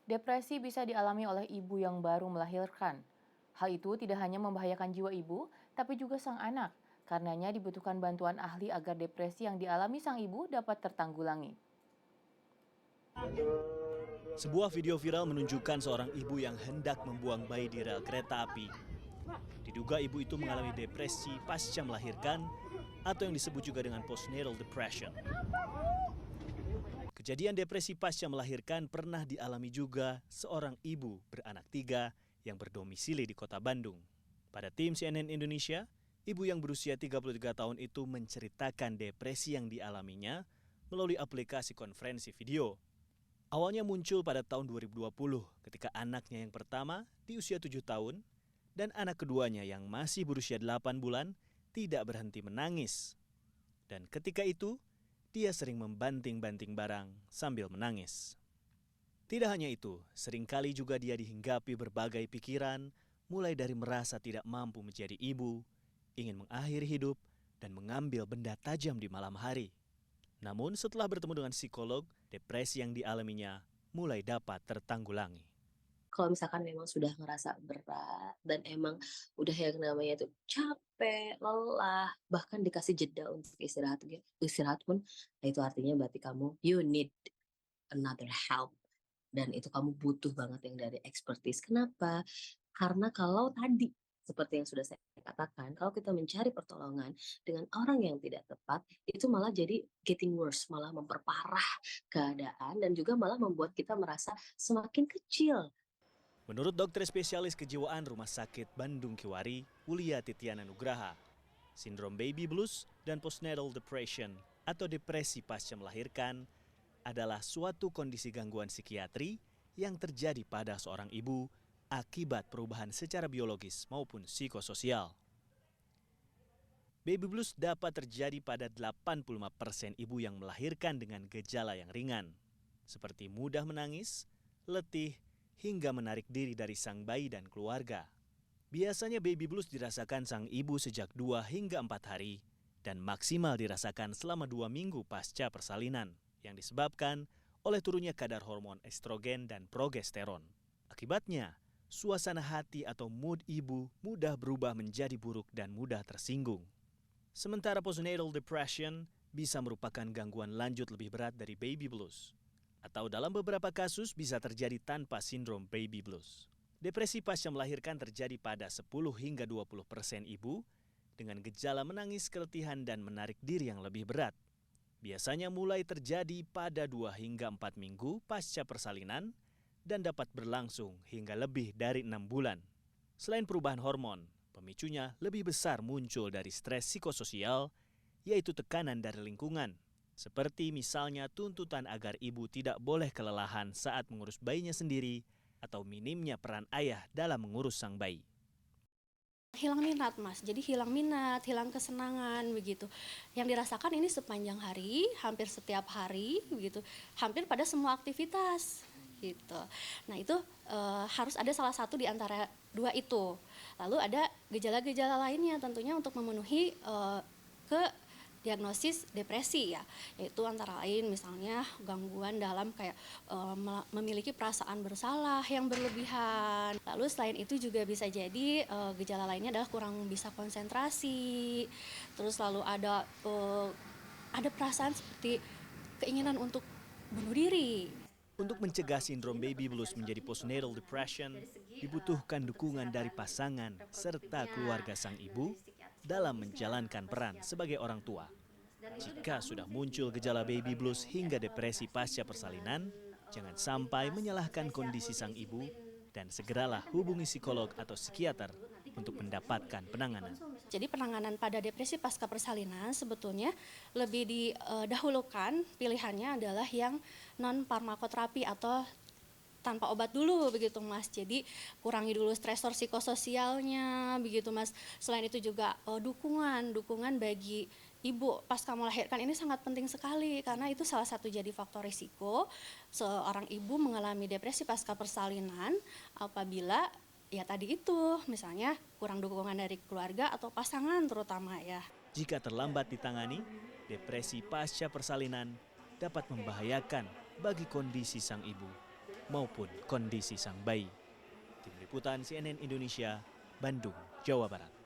Depresi bisa dialami oleh ibu yang baru melahirkan. Hal itu tidak hanya membahayakan jiwa ibu, tapi juga sang anak. Karenanya dibutuhkan bantuan ahli agar depresi yang dialami sang ibu dapat tertanggulangi. Sebuah video viral menunjukkan seorang ibu yang hendak membuang bayi di rel kereta api. Diduga ibu itu mengalami depresi pasca melahirkan atau yang disebut juga dengan postnatal depression. Kejadian depresi pasca melahirkan pernah dialami juga seorang ibu beranak 3 yang berdomisili di kota Bandung. Pada tim CNN Indonesia, ibu yang berusia 33 tahun itu menceritakan depresi yang dialaminya melalui aplikasi konferensi video. Awalnya muncul pada tahun 2020 ketika anaknya yang pertama di usia 7 tahun dan anak keduanya yang masih berusia 8 bulan tidak berhenti menangis. Dan ketika itu, dia sering membanting-banting barang sambil menangis. Tidak hanya itu, seringkali juga dia dihinggapi berbagai pikiran, mulai dari merasa tidak mampu menjadi ibu, ingin mengakhiri hidup, dan mengambil benda tajam di malam hari. Namun setelah bertemu dengan psikolog, depresi yang dialaminya mulai dapat tertanggulangi. Kalau misalkan memang sudah ngerasa berat dan emang udah yang namanya itu capek, lelah, bahkan dikasih jeda untuk istirahat pun, nah itu artinya berarti kamu you need another help dan itu kamu butuh banget yang dari expertise. Kenapa? Karena kalau tadi seperti yang sudah saya katakan, kalau kita mencari pertolongan dengan orang yang tidak tepat, itu malah jadi getting worse, malah memperparah keadaan dan juga malah membuat kita merasa semakin kecil. Menurut dokter spesialis kejiwaan Rumah Sakit Bandung Kiwari, Wulia Titiana Nugraha, sindrom baby blues dan postnatal depression atau depresi pasca melahirkan adalah suatu kondisi gangguan psikiatri yang terjadi pada seorang ibu akibat perubahan secara biologis maupun psikososial. Baby blues dapat terjadi pada 85% ibu yang melahirkan dengan gejala yang ringan, seperti mudah menangis, letih, hingga menarik diri dari sang bayi dan keluarga. Biasanya baby blues dirasakan sang ibu sejak 2 hingga 4 hari dan maksimal dirasakan selama 2 minggu pasca persalinan yang disebabkan oleh turunnya kadar hormon estrogen dan progesteron. Akibatnya, suasana hati atau mood ibu mudah berubah menjadi buruk dan mudah tersinggung. Sementara postnatal depression bisa merupakan gangguan lanjut lebih berat dari baby blues, atau dalam beberapa kasus bisa terjadi tanpa sindrom baby blues. Depresi pasca melahirkan terjadi pada 10 hingga 20% ibu dengan gejala menangis, keletihan, dan menarik diri yang lebih berat. Biasanya mulai terjadi pada 2 hingga 4 minggu pasca persalinan dan dapat berlangsung hingga lebih dari 6 bulan. Selain perubahan hormon, pemicunya lebih besar muncul dari stres psikososial, yaitu tekanan dari lingkungan. Seperti misalnya tuntutan agar ibu tidak boleh kelelahan saat mengurus bayinya sendiri atau minimnya peran ayah dalam mengurus sang bayi. Hilang minat, Mas. Jadi hilang minat, hilang kesenangan begitu. Yang dirasakan ini sepanjang hari, hampir setiap hari begitu. Hampir pada semua aktivitas gitu. Nah, itu harus ada salah satu di antara dua itu. Lalu ada gejala-gejala lainnya tentunya untuk memenuhi ke diagnosis depresi ya, yaitu antara lain misalnya gangguan dalam kayak memiliki perasaan bersalah yang berlebihan. Lalu selain itu juga bisa jadi gejala lainnya adalah kurang bisa konsentrasi. Terus lalu ada perasaan seperti keinginan untuk bunuh diri. Untuk mencegah sindrom baby blues menjadi postnatal depression, dibutuhkan dukungan dari pasangan serta keluarga sang ibu dalam menjalankan peran sebagai orang tua. Jika sudah muncul gejala baby blues hingga depresi pasca persalinan, jangan sampai menyalahkan kondisi sang ibu dan segeralah hubungi psikolog atau psikiater untuk mendapatkan penanganan. Jadi penanganan pada depresi pasca persalinan sebetulnya lebih didahulukan pilihannya adalah yang non farmakoterapi atau tanpa obat dulu begitu Mas. Jadi kurangi dulu stresor psikososialnya begitu Mas. Selain itu juga dukungan bagi ibu pasca melahirkan ini sangat penting sekali karena itu salah satu jadi faktor risiko seorang ibu mengalami depresi pasca persalinan apabila ya tadi itu misalnya kurang dukungan dari keluarga atau pasangan terutama ya. Jika terlambat ditangani, depresi pasca persalinan dapat membahayakan bagi kondisi sang ibu. maupun kondisi sang bayi. Tim Liputan CNN Indonesia, Bandung, Jawa Barat.